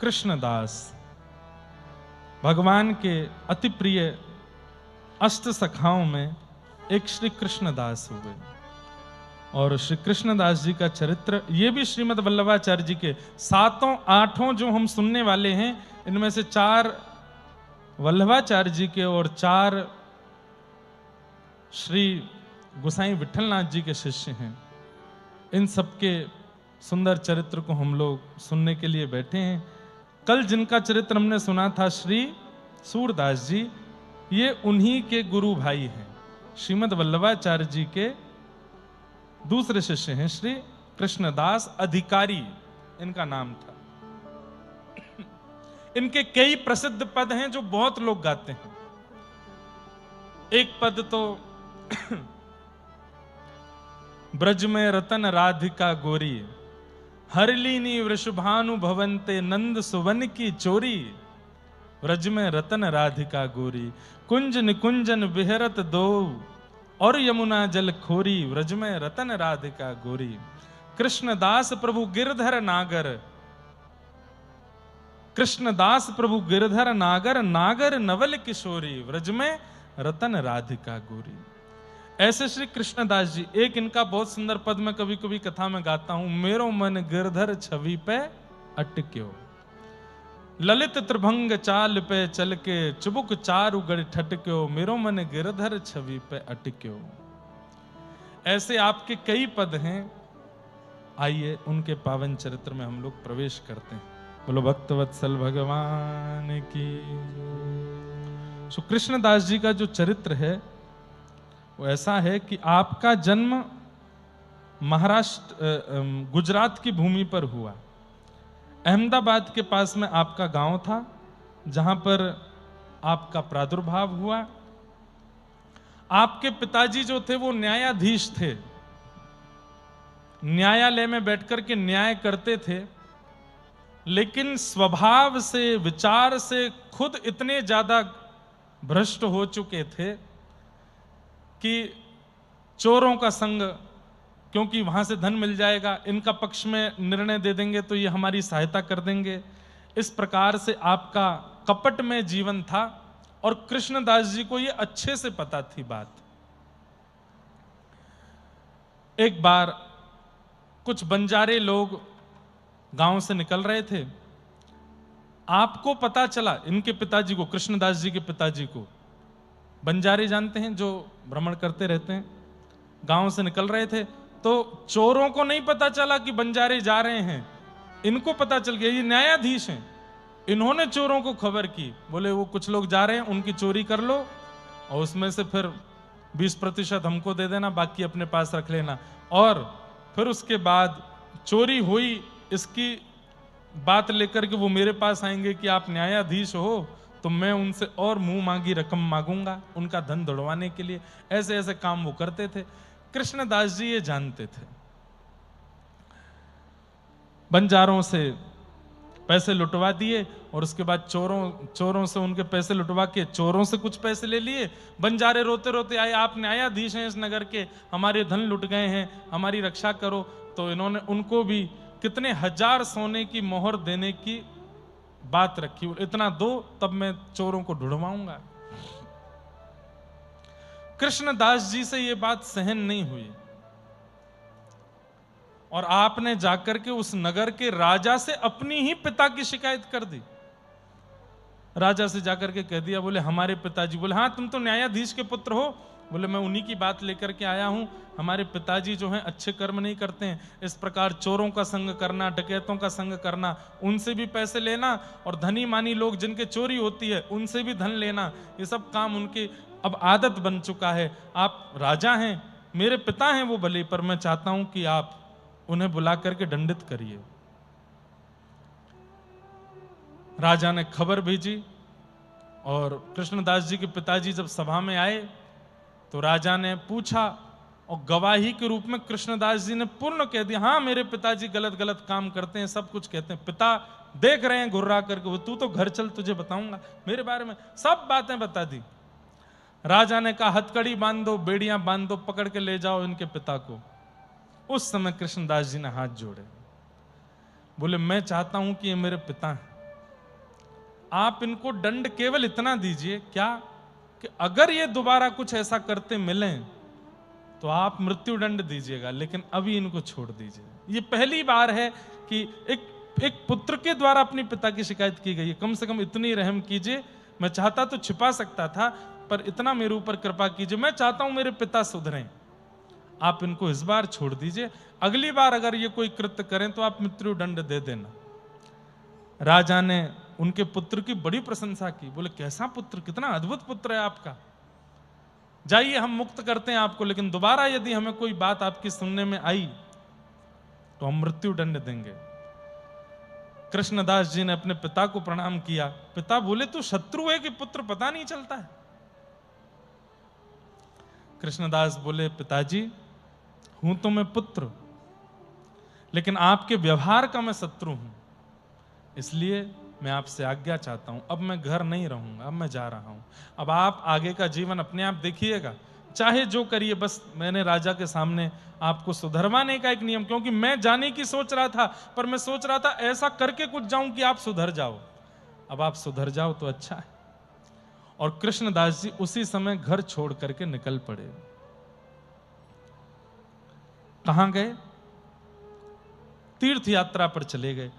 कृष्णदास भगवान के अति प्रिय अष्ट सखाओं में एक श्री कृष्णदास हुए। और श्री कृष्णदास जी का चरित्र ये भी श्रीमद् वल्लभाचार्य जी के सातों आठों जो हम सुनने वाले हैं, इनमें से 4 वल्लभाचार्य जी के और 4 श्री गोसाई विठलनाथ जी के शिष्य हैं। इन सबके सुंदर चरित्र को हम लोग सुनने के लिए बैठे हैं। कल जिनका चरित्र हमने सुना था श्री सूरदास जी, ये उन्हीं के गुरु भाई हैं। श्रीमद् वल्लभाचार्य जी के दूसरे शिष्य हैं श्री कृष्णदास अधिकारी, इनका नाम था। इनके कई प्रसिद्ध पद हैं जो बहुत लोग गाते हैं। एक पद तो ब्रज में रतन राधिका गोरी, हरलीनी वृषभानु भवंते नंद सुवन की चोरी। ब्रज में रतन राधिका गोरी, कुंज निकुंजन विहरत दो, और यमुना जल खोरी। व्रज में रतन राधिका गोरी, कृष्णदास प्रभु गिरधर नागर। कृष्णदास प्रभु गिरधर नागर, नागर नवल किशोरी। व्रज में रतन राधिका गोरी। ऐसे श्री कृष्णदास जी, एक इनका बहुत सुंदर पद मैं कभी कभी कथा में गाता हूं। मेरो मन गिरधर छवि पे अटक्यो, ललित त्रिभंग चाल पे चल के, चुबुक चारु गढ़ ठटक्यो। मेरो मन गिरधर छवि पे अटक्यो। ऐसे आपके कई पद हैं। आइए उनके पावन चरित्र में हम लोग प्रवेश करते हैं। बोलो भक्तवत्सल भगवान की। सो कृष्णदास जी का जो चरित्र है वो ऐसा है कि आपका जन्म महाराष्ट्र गुजरात की भूमि पर हुआ। अहमदाबाद के पास में आपका गांव था जहां पर आपका प्रादुर्भाव हुआ। आपके पिताजी जो थे वो न्यायाधीश थे, न्यायालय में बैठकर के न्याय करते थे, लेकिन स्वभाव से, विचार से खुद इतने ज्यादा भ्रष्ट हो चुके थे कि चोरों का संग, क्योंकि वहां से धन मिल जाएगा, इनका पक्ष में निर्णय दे देंगे तो ये हमारी सहायता कर देंगे। इस प्रकार से आपका कपट में जीवन था और कृष्णदास जी को ये अच्छे से पता थी बात। एक बार कुछ बंजारे लोग गांव से निकल रहे थे। आपको पता चला, इनके पिताजी को, कृष्णदास जी के पिताजी को, बंजारे जानते हैं जो भ्रमण करते रहते हैं, गांव से निकल रहे थे तो चोरों को नहीं पता चला कि बंजारे जा रहे हैं। इनको पता चल गया, ये न्यायाधीश हैं, इन्होंने चोरों को खबर की। बोले वो कुछ लोग जा रहे हैं, उनकी चोरी कर लो और उसमें से फिर 20% हमको दे देना, बाकी अपने पास रख लेना। और फिर उसके बाद चोरी हुई इसकी बात लेकर के वो मेरे पास आएंगे कि आप न्यायाधीश हो, तो मैं उनसे और मुंह मांगी रकम मांगूंगा उनका धन दौड़वाने के लिए। ऐसे ऐसे काम वो करते थे। कृष्णदास जी ये जानते थे। बंजारों से पैसे लुटवा दिए और उसके बाद चोरों से उनके पैसे लुटवा के चोरों से कुछ पैसे ले लिए। बंजारे रोते रोते आए, आप न्यायाधीश हैं इस नगर के, हमारे धन लुट गए हैं, हमारी रक्षा करो। तो इन्होंने उनको भी कितने 1000 सोने की मोहर देने की बात रखी, इतना दो तब मैं चोरों को ढूंढवाऊंगा। कृष्णदास जी से यह बात सहन नहीं हुई और आपने जाकर के उस नगर के राजा से अपनी ही पिता की शिकायत कर दी। राजा से जाकर के कह दिया, बोले हमारे पिताजी, बोले हाँ तुम तो न्यायाधीश के पुत्र हो, बोले मैं उन्हीं की बात लेकर के आया हूं। हमारे पिताजी जो हैं अच्छे कर्म नहीं करते हैं, इस प्रकार चोरों का संग करना, डकैतों का संग करना, उनसे भी पैसे लेना और धनी मानी लोग जिनके चोरी होती है उनसे भी धन लेना, ये सब काम उनकी अब आदत बन चुका है। आप राजा हैं, मेरे पिता हैं वो भले, पर मैं चाहता हूं कि आप उन्हें बुला करके दंडित करिए। राजा ने खबर भेजी और कृष्णदास जी के पिताजी जब सभा में आए तो राजा ने पूछा और गवाही के रूप में कृष्णदास जी ने पूर्ण कह दिया, हाँ मेरे पिताजी गलत गलत काम करते हैं, सब कुछ कहते हैं, पिता देख रहे हैं घुर्रा करके, वो तू तो घर चल तुझे बताऊंगा, मेरे बारे में सब बातें बता दी। राजा ने कहा हथकड़ी बांध दो, बेड़ियां बांध दो, पकड़ के ले जाओ इनके पिता को। उस समय कृष्णदास जी ने हाथ जोड़े, बोले मैं चाहता हूं कि ये मेरे पिता हैं, आप इनको दंड केवल इतना दीजिए क्या कि अगर ये दोबारा कुछ ऐसा करते मिलें तो आप मृत्यु दंड दीजिएगा, लेकिन अभी इनको छोड़ दीजिए। ये पहली बार है कि एक पुत्र के द्वारा अपने पिता की शिकायत की गई है। कम से कम इतनी रहम कीजिए। मैं चाहता तो छिपा सकता था, पर इतना मेरे ऊपर कृपा कीजिए, मैं चाहता हूं मेरे पिता सुधरें, आप इनको इस बार छोड़ दीजिए, अगली बार अगर ये कोई कृत्य करें तो आप मृत्यु दंड दे देना। राजा ने उनके पुत्र की बड़ी प्रशंसा की, बोले कैसा पुत्र, कितना अद्भुत पुत्र है आपका, जाइए हम मुक्त करते हैं आपको, लेकिन दोबारा यदि हमें कोई बात आपकी सुनने में आई तो हम मृत्यु दंड देंगे। कृष्णदास जी ने अपने पिता को प्रणाम किया। पिता बोले तू शत्रु है कि पुत्र पता नहीं चलता है। कृष्णदास बोले पिताजी हूं तो मैं पुत्र, लेकिन आपके व्यवहार का मैं शत्रु हूं, इसलिए मैं आपसे आज्ञा चाहता हूं, अब मैं घर नहीं रहूंगा, अब मैं जा रहा हूं, अब आप आगे का जीवन अपने आप देखिएगा, चाहे जो करिए, बस मैंने राजा के सामने आपको सुधरवाने का एक नियम, क्योंकि मैं जाने की सोच रहा था, पर मैं सोच रहा था ऐसा करके कुछ जाऊं कि आप सुधर जाओ, अब आप सुधर जाओ तो अच्छा है। और कृष्णदास जी उसी समय घर छोड़ करके निकल पड़े। कहां गए? तीर्थ यात्रा पर चले गए।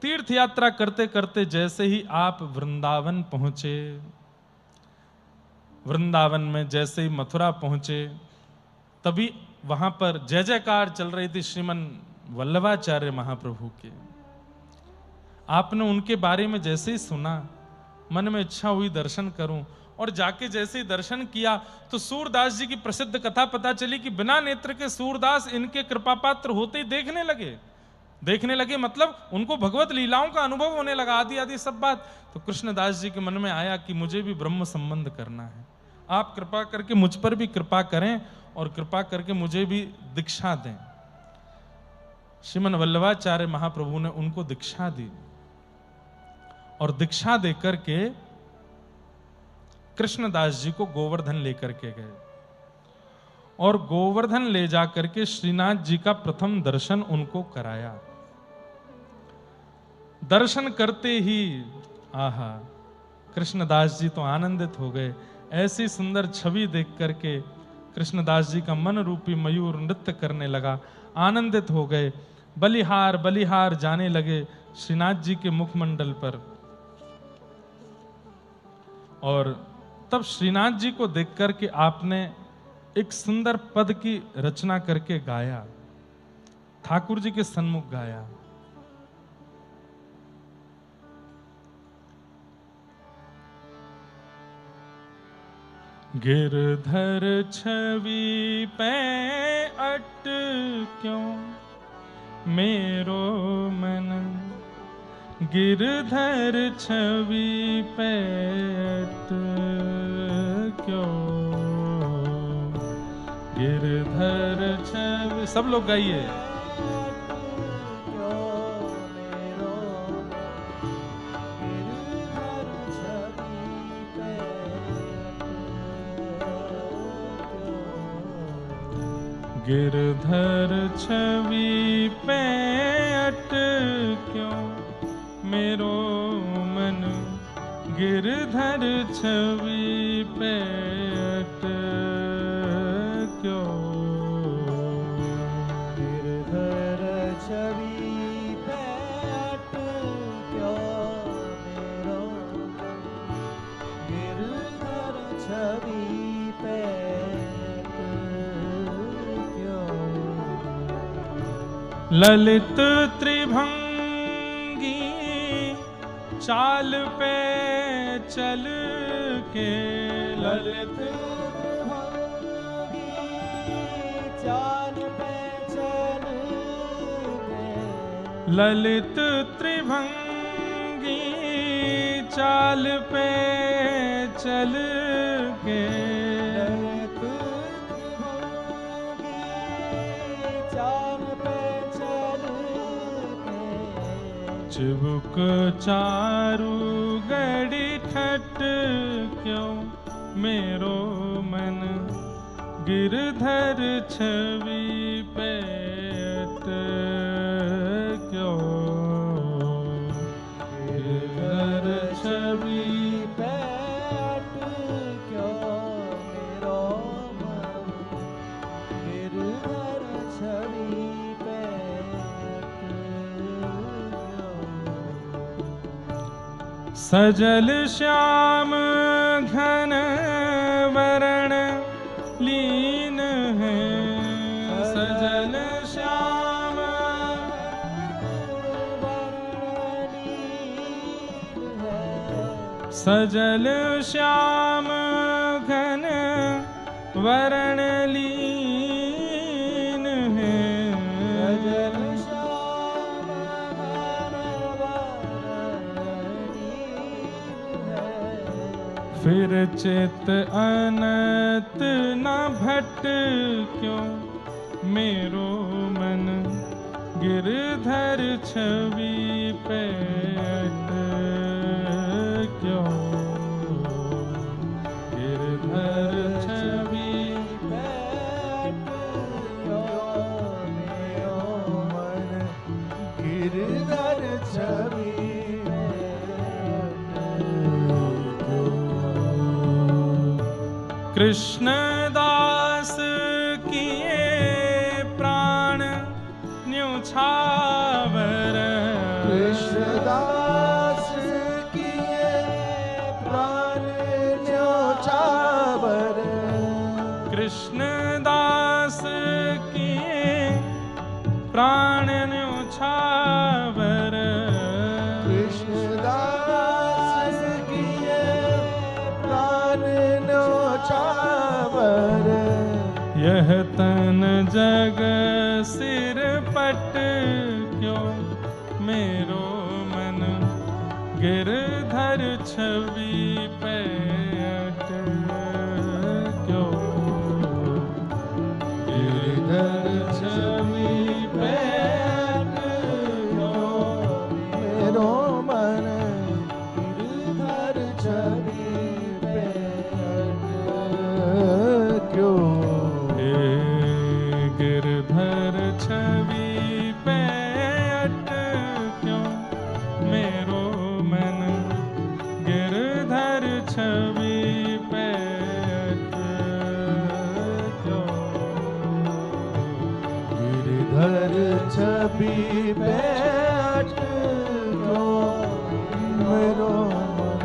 तीर्थ यात्रा करते करते जैसे ही आप वृंदावन पहुंचे, वृंदावन में जैसे ही मथुरा पहुंचे, तभी वहां पर जय जयकार चल रही थी श्रीमन वल्लभाचार्य महाप्रभु के। आपने उनके बारे में जैसे ही सुना, मन में इच्छा हुई दर्शन करूं, और जाके जैसे ही दर्शन किया तो सूरदास जी की प्रसिद्ध कथा पता चली कि बिना नेत्र के सूरदास इनके कृपा पात्र होते ही देखने लगे, मतलब उनको भगवत लीलाओं का अनुभव होने लगा, आदि आदि सब बात। तो कृष्णदास जी के मन में आया कि मुझे भी ब्रह्म संबंध करना है, आप कृपा करके मुझ पर भी कृपा करें और कृपा करके मुझे भी दीक्षा दें। श्रीमन वल्लभाचार्य महाप्रभु ने उनको दीक्षा दी, और दीक्षा देकर के कृष्णदास जी को गोवर्धन लेकर के गए, और गोवर्धन ले जाकर के श्रीनाथ जी का प्रथम दर्शन उनको कराया। दर्शन करते ही आहा, कृष्णदास जी तो आनंदित हो गए। ऐसी सुंदर छवि देख करके कृष्णदास जी का मन रूपी मयूर नृत्य करने लगा, आनंदित हो गए। बलिहार बलिहार जाने लगे श्रीनाथ जी के मुखमंडल पर, और तब श्रीनाथ जी को देख करके आपने एक सुंदर पद की रचना करके गाया, ठाकुर जी के सन्मुख गाया। गिरधर छवि पे अटक्यों मेरो मन, गिरधर छवि पे अटक्यों, गिरधर छवि, सब लोग गाइए। गिरधर छवि पे अटक्यों मेरो मन, गिरधर छवि पे अटक्यों, गिरधर छवि पे अटक्यों मेरो, गिरधर छवि पे ललित त्रिभंगी चाल पे चल के, ललित त्रिभंगी चाल पे चल के, ललित त्रिभंगी चाल पे चल के, ललित त्रिभंगी चाल पे चल के, चिबुक चारु गड़ी ठट क्यों मेरो मन, गिरधर छवि पे अटक्यों, गिरधर छवि छवि पे अटक्यो मेरो मन, गिरधर छवि पे अटक्यो। सजल श्याम घन वरण लीन है, सजल श्याम सजल श्याम घन वरण लीन है, सजल श्याम घन वरण लीन है। फिर चित अनत न भट क्यों मेरो मन, गिरधर छवि पे अटक्यो, गिरधर छवि पे अटक्यो मेरो मन, गिरधर छवि पे अटक्यो। कृष्णदास किए प्राण न्योछावर, कृष्णदास किए प्राण न्योछावर, कृष्णदास किए प्राण न्योछावर, कृष्णदास किए प्राण न्योछावर। यह तन जग सिर पट क्यों मेरो मन, गिरधर छवि पे अटक्यो, गिरधर छवि पे अटक्यो मेरो मन, गिरधर छवि पे अटक्यो। गिरधर छवि पे अटक्यो मेरो मन, गिरधर छवि पे अटक्यो, गिरधर छवि पे अटक्यो मेरो मन,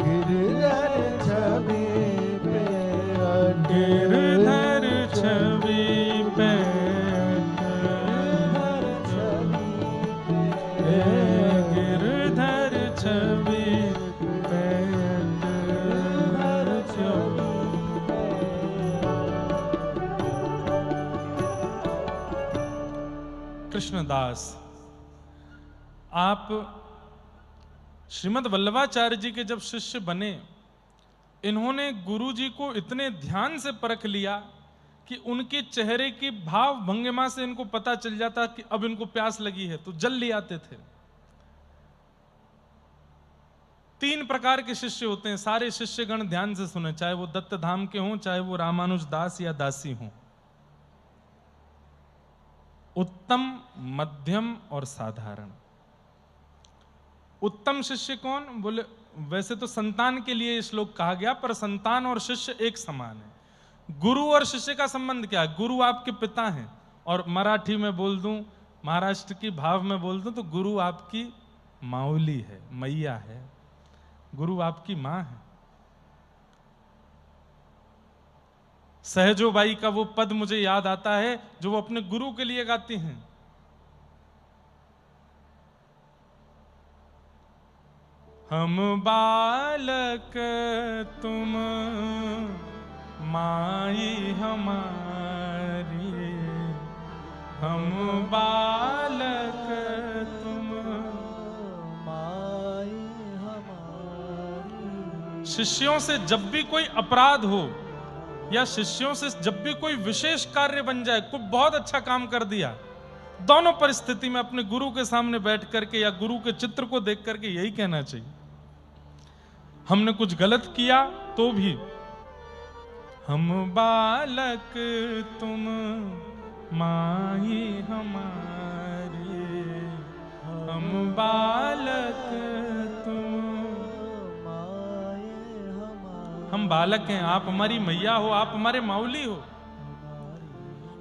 गिरधर छवि पे गिरधर छवि पे गिरधर छवि पे अटक्यो। कृष्णदास, आप श्रीमद् वल्लभाचार्य जी के जब शिष्य बने, इन्होंने गुरु जी को इतने ध्यान से परख लिया कि उनके चेहरे की भाव भंगिमा से इनको पता चल जाता कि अब इनको प्यास लगी है, तो जल ले आते थे। 3 प्रकार के शिष्य होते हैं, सारे शिष्यगण ध्यान से सुने, चाहे वो दत्त धाम के हों, चाहे वो रामानुज दास या दासी हों। उत्तम, मध्यम और साधारण। उत्तम शिष्य कौन? बोले वैसे तो संतान के लिए श्लोक कहा गया, पर संतान और शिष्य एक समान है। गुरु और शिष्य का संबंध क्या है? गुरु आपके पिता हैं, और मराठी में बोल दूं, महाराष्ट्र की भाव में बोल दूं तो गुरु आपकी माऊली है, मैया है, गुरु आपकी मां है। सहजोबाई का वो पद मुझे याद आता है जो वो अपने गुरु के लिए गाती हैं। हम बालक तुम माई हमारी, हम बालक तुम माई हमारी। शिष्यों से जब भी कोई अपराध हो या शिष्यों से जब भी कोई विशेष कार्य बन जाए, कोई बहुत अच्छा काम कर दिया, दोनों परिस्थिति में अपने गुरु के सामने बैठ करके या गुरु के चित्र को देख करके यही कहना चाहिए। हमने कुछ गलत किया तो भी हम बालक तुम माई हमारी, हम बालक तुम हम बालक हैं, आप हमारी मैया हो, आप हमारे माउली हो।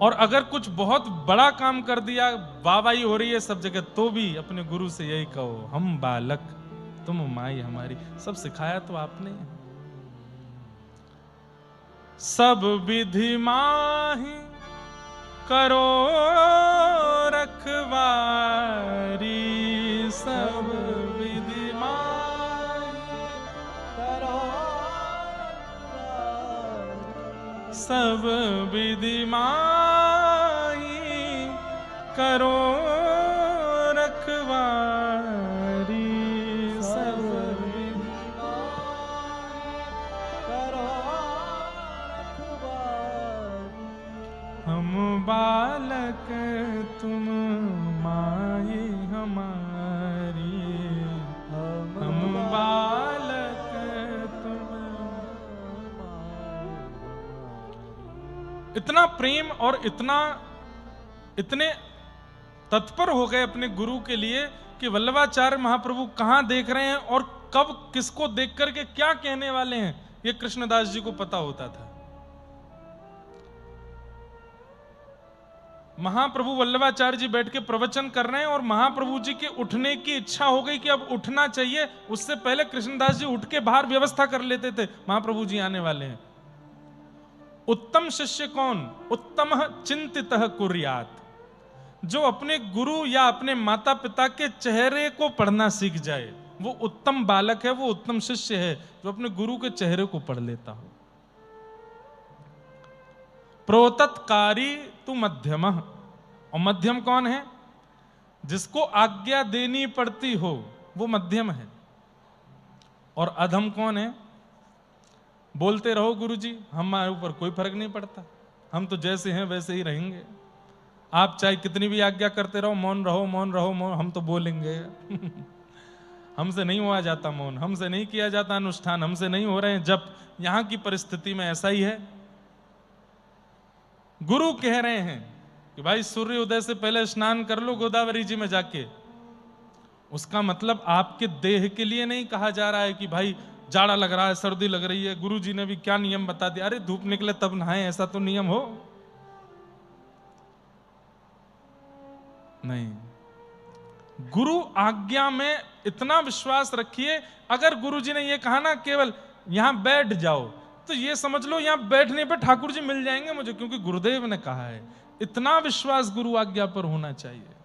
और अगर कुछ बहुत बड़ा काम कर दिया, वाहवाही हो रही है सब जगह, तो भी अपने गुरु से यही कहो, हम बालक, तुम माई हमारी। सब सिखाया तो आपने। सब विधि माही करो रखवारी, सब विधि माही करो सब विधि माही करो रखवारी, सब विधि करो रखवारी। हम बालक तुम माई हमारी, हम बालक तुम। इतना प्रेम और इतने तत्पर हो गए अपने गुरु के लिए कि वल्लभाचार्य महाप्रभु कहां देख रहे हैं और कब किसको देख करके क्या कहने वाले हैं, यह कृष्णदास जी को पता होता था। महाप्रभु वल्लभाचार्य जी बैठ के प्रवचन कर रहे हैं और महाप्रभु जी के उठने की इच्छा हो गई कि अब उठना चाहिए। उससे पहले कृष्णदास जी उठ के बाहर व्यवस्था कर लेते थे, महाप्रभु जी आने वाले हैं। उत्तम शिष्य कौन? उत्तम चिंतितः कुर्यात्, जो अपने गुरु या अपने माता पिता के चेहरे को पढ़ना सीख जाए, वो उत्तम बालक है, वो उत्तम शिष्य है, जो अपने गुरु के चेहरे को पढ़ लेता हो। प्रोतत्कारी तु मध्यमः, और मध्यम कौन है? जिसको आज्ञा देनी पड़ती हो वो मध्यम है। और अधम कौन है? बोलते रहो गुरुजी, हमारे ऊपर कोई फर्क नहीं पड़ता, हम तो जैसे हैं वैसे ही रहेंगे, आप चाहे कितनी भी आज्ञा करते रहो, मौन रहो मौन रहो मौन, हम तो बोलेंगे। हमसे नहीं हुआ जाता मौन, हमसे नहीं किया जाता अनुष्ठान, हमसे नहीं हो रहे हैं जप। यहां की परिस्थिति में ऐसा ही है। गुरु कह रहे हैं कि भाई सूर्य उदय से पहले स्नान कर लो गोदावरी जी में जाके। उसका मतलब आपके देह के लिए नहीं कहा जा रहा है कि भाई जाड़ा लग रहा है, सर्दी लग रही है, गुरु जी ने भी क्या नियम बता दिया, अरे धूप निकले तब नहाए, ऐसा तो नियम हो नहीं। गुरु आज्ञा में इतना विश्वास रखिए, अगर गुरु जी ने ये कहा ना केवल यहां बैठ जाओ, तो ये समझ लो यहां बैठने पे ठाकुर जी मिल जाएंगे मुझे, क्योंकि गुरुदेव ने कहा है। इतना विश्वास गुरु आज्ञा पर होना चाहिए,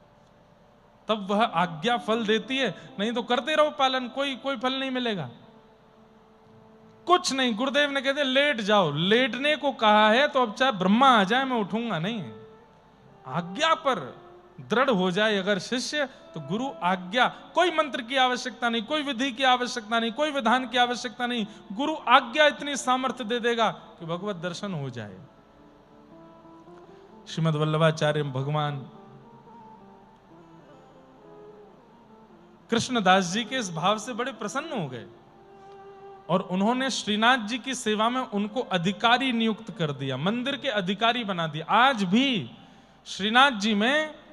तब वह आज्ञा फल देती है। नहीं तो करते रहो पालन, कोई फल नहीं मिलेगा, कुछ नहीं। गुरुदेव ने कहते लेट जाओ, लेटने को कहा है तो अब चाहे ब्रह्मा आ जाए मैं उठूंगा नहीं। आज्ञा पर दृढ़ हो जाए अगर शिष्य, तो गुरु आज्ञा, कोई मंत्र की आवश्यकता नहीं, कोई विधि की आवश्यकता नहीं, कोई विधान की आवश्यकता नहीं, गुरु आज्ञा इतनी सामर्थ्य दे देगा कि भगवत दर्शन हो जाए। श्रीमद् वल्लभाचार्य भगवान कृष्णदास जी के इस भाव से बड़े प्रसन्न हो गए और उन्होंने श्रीनाथ जी की सेवा में उनको अधिकारी नियुक्त कर दिया, मंदिर के अधिकारी बना दिया। आज भी श्रीनाथ जी में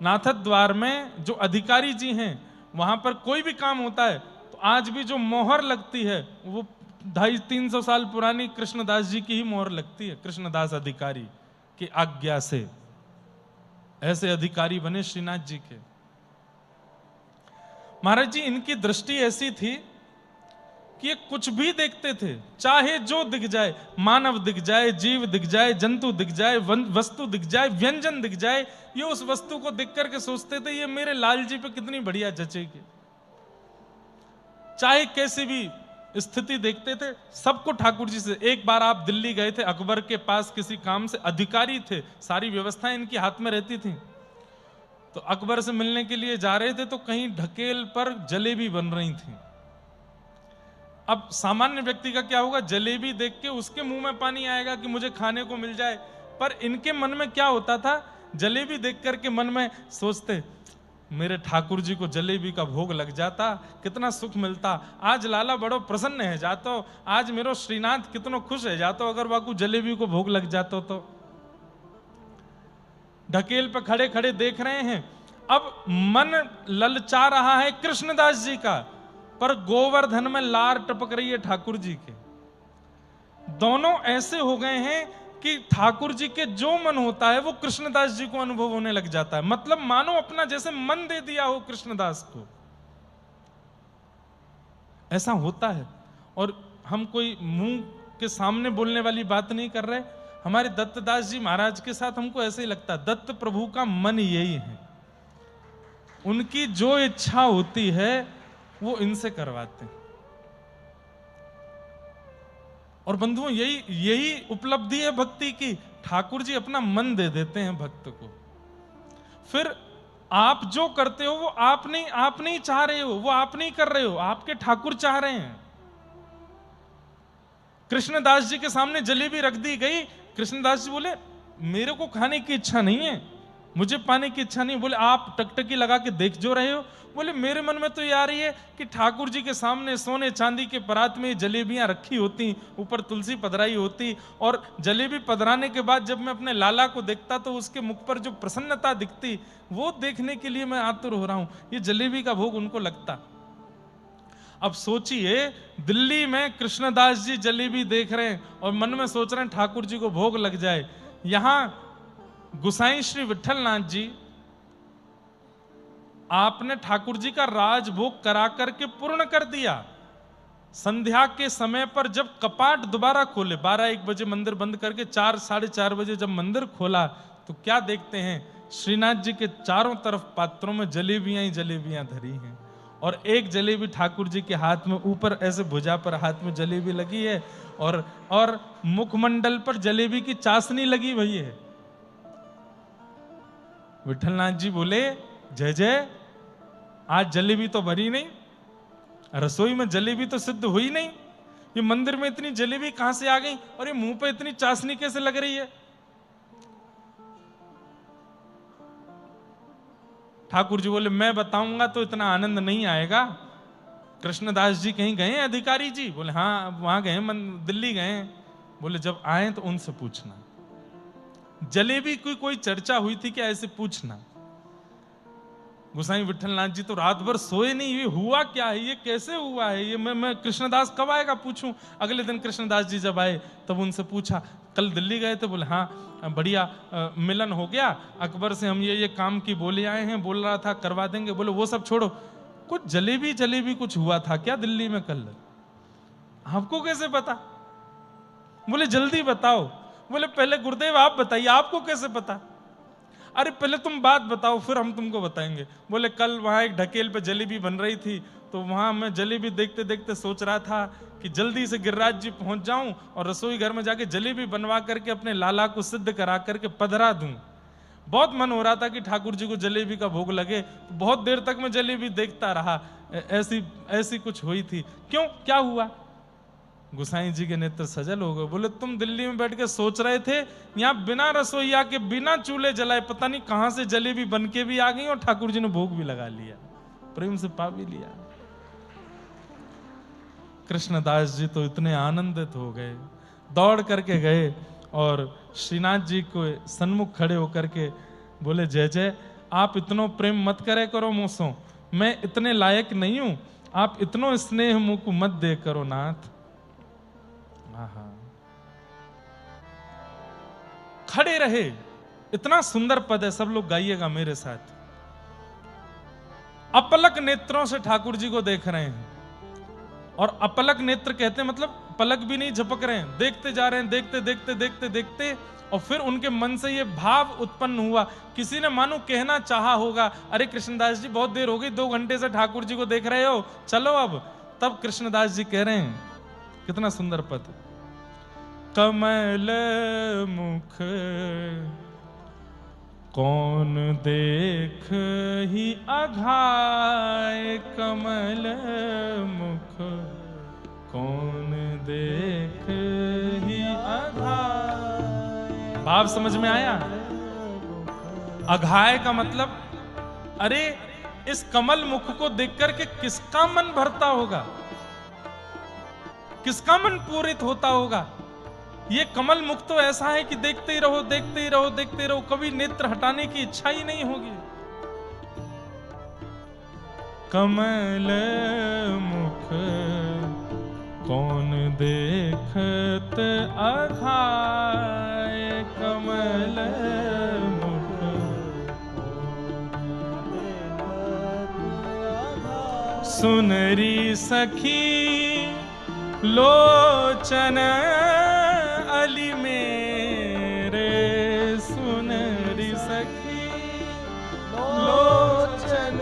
नाथद द्वार में जो अधिकारी जी हैं, वहां पर कोई भी काम होता है तो आज भी जो मोहर लगती है वो 250-300 साल पुरानी कृष्णदास जी की ही मोहर लगती है, कृष्णदास अधिकारी की आज्ञा से। ऐसे अधिकारी बने श्रीनाथ जी के। महाराज जी इनकी दृष्टि ऐसी थी कि ये कुछ भी देखते थे, चाहे जो दिख जाए, मानव दिख जाए, जीव दिख जाए, जंतु दिख जाए, वस्तु दिख जाए, व्यंजन दिख जाए, ये उस वस्तु को देख करके सोचते थे ये मेरे लाल जी पे कितनी बढ़िया जचेगी। चाहे कैसी भी स्थिति देखते थे, सबको ठाकुर जी से। एक बार आप दिल्ली गए थे, अकबर के पास किसी काम से, अधिकारी थे, सारी व्यवस्थाएं इनके हाथ में रहती थी, तो अकबर से मिलने के लिए जा रहे थे तो कहीं ढकेल पर जलेबी बन रही थी। अब सामान्य व्यक्ति का क्या होगा, जलेबी देख के उसके मुंह में पानी आएगा कि मुझे खाने को मिल जाए, पर इनके मन में क्या होता था, जलेबी देख करके मन में सोचते मेरे ठाकुर जी को जलेबी का भोग लग जाता कितना सुख मिलता, आज लाला बड़ो प्रसन्न है जातो, आज मेरो श्रीनाथ कितनो खुश है जातो अगर वाकू जलेबी को भोग लग जातो। तो ढकेल पे खड़े खड़े देख रहे हैं। अब मन ललचा रहा है कृष्णदास जी का, पर गोवर्धन में लार टपक रही है ठाकुर जी के। दोनों ऐसे हो गए हैं कि ठाकुर जी के जो मन होता है वो कृष्णदास जी को अनुभव होने लग जाता है। मतलब मानो अपना जैसे मन दे दिया हो कृष्णदास को, ऐसा होता है। और हम कोई मुंह के सामने बोलने वाली बात नहीं कर रहे। हमारे दत्तदास जी महाराज के साथ हमको ऐसे ही लगता है, दत्त प्रभु का मन यही है, उनकी जो इच्छा होती है वो इनसे करवाते हैं। और बंधुओं यही उपलब्धि है भक्ति की। ठाकुर जी अपना मन दे देते हैं भक्त को। फिर आप जो करते हो वो आप नहीं चाह रहे हो, वो आप नहीं कर रहे हो, आपके ठाकुर चाह रहे हैं। कृष्णदास जी के सामने जलेबी रख दी गई, कृष्णदास जी बोले मेरे को खाने की इच्छा नहीं है, मुझे पाने की इच्छा नहीं। बोले आप टकटकी लगा के देख जो रहे हो। बोले मेरे मन में तो ये आ रही है कि ठाकुर जी के सामने सोने चांदी के परात में जलेबियां रखी होती, ऊपर तुलसी पधराई होती, और जलेबी पधराने के बाद जब मैं अपने लाला को देखता तो उसके मुख पर जो प्रसन्नता दिखती, वो देखने के लिए मैं आतुर हो रहा हूं। ये जलेबी का भोग उनको लगता। अब सोचिए, दिल्ली में कृष्णदास जी जलेबी देख रहे हैं और मन में सोच रहे हैं ठाकुर जी को भोग लग जाए। यहां गुसाई श्री विठलनाथ जी, आपने ठाकुर जी का राजभोग करा करके पूर्ण कर दिया। संध्या के समय पर जब कपाट दोबारा खोले, 12-1 बजे मंदिर बंद करके 4 साढ़े 4 बजे जब मंदिर खोला तो क्या देखते हैं, श्रीनाथ जी के चारों तरफ पात्रों में जलेबियां ही जलेबियां धरी हैं, और एक जलेबी ठाकुर जी के हाथ में, ऊपर ऐसे भुजा पर हाथ में जलेबी लगी है, और मुखमंडल पर जलेबी की चाशनी लगी हुई है। विठलनाथ जी बोले जय जय, आज जलेबी तो भरी नहीं, रसोई में जलेबी तो सिद्ध हुई नहीं, ये मंदिर में इतनी जलेबी कहां से आ गई, और ये मुंह पे इतनी चाशनी कैसे लग रही है। ठाकुर जी बोले मैं बताऊंगा तो इतना आनंद नहीं आएगा। कृष्णदास जी कहीं गए अधिकारी जी? बोले हाँ वहां गए, दिल्ली गए। बोले जब आए तो उनसे पूछना, जलेबी की कोई चर्चा हुई थी क्या, ऐसे पूछना। गोसाई विठलनाथ जी तो रात भर सोए नहीं, ये हुआ क्या है, ये कैसे हुआ है, ये मैं कृष्णदास कब आएगा पूछूं। अगले दिन कृष्णदास जी जब आए तब उनसे पूछा, कल दिल्ली गए थे? बोले हाँ बढ़िया मिलन हो गया, अकबर से हम ये काम की बोले आए हैं, बोल रहा था करवा देंगे। बोले वो सब छोड़ो, कुछ जलेबी कुछ हुआ था क्या दिल्ली में कल? आपको कैसे पता? बोले जल्दी बताओ। बोले पहले गुरुदेव आप बताइए, आपको कैसे पता? अरे पहले तुम बात बताओ फिर हम तुमको बताएंगे। बोले कल वहां एक ढकेल पे जलेबी बन रही थी, तो वहां मैं जलेबी देखते देखते सोच रहा था कि जल्दी से गिरिराज जी पहुंच जाऊं और रसोई घर में जाके जलेबी बनवा करके अपने लाला को सिद्ध करा करके पधरा दूं। बहुत मन हो रहा था कि ठाकुर जी को जलेबी का भोग लगे, तो बहुत देर तक मैं जलेबी देखता रहा। ऐसी कुछ हुई थी। क्यों, क्या हुआ? गुसाई जी के नेत्र सजल हो गए। बोले तुम दिल्ली में बैठ के सोच रहे थे, यहाँ बिना रसोईया के बिना चूल्हे जलाए पता नहीं कहां से जलेबी बन के भी आ गई और ठाकुर जी ने भोग भी लगा लिया, प्रेम से पा भी लिया। कृष्णदास जी तो इतने आनंदित हो गए, दौड़ करके गए और श्रीनाथ जी को सन्मुख खड़े होकर के बोले जय जय, आप इतनो प्रेम मत करे करो मुझसो, मैं इतने लायक नहीं हूं, आप इतनो स्नेह मुझको मत दे करो नाथ। खड़े रहे, इतना सुंदर पद है, सब लोग गाइएगा मेरे साथ। अपलक नेत्रों से ठाकुर जी को देख रहे हैं, और अपलक नेत्र कहते हैं मतलब पलक भी नहीं झपक रहे हैं, देखते जा रहे हैं, देखते देखते देखते देखते, और फिर उनके मन से ये भाव उत्पन्न हुआ। किसी ने मानो कहना चाहा होगा, अरे कृष्णदास जी बहुत देर हो गई, 2 घंटे से ठाकुर जी को देख रहे हो, चलो अब। तब कृष्णदास जी कह रहे हैं, कितना सुंदर पद, कमल मुख कौन देख ही अघाय, कमल मुख कौन देख ही अघाय। भाव समझ में आया? अघाय का मतलब, अरे इस कमल मुख को देख करके किसका मन भरता होगा, किसका मन पूरित होता होगा। ये कमल मुख तो ऐसा है कि देखते ही रहो, देखते ही रहो, देखते ही रहो, कभी नेत्र हटाने की इच्छा ही नहीं होगी। कमल मुख कौन देख देखत अघाय कमल मुख। सुनरी सखी लोचन अली मेरे, सुनरी सखी लोचन,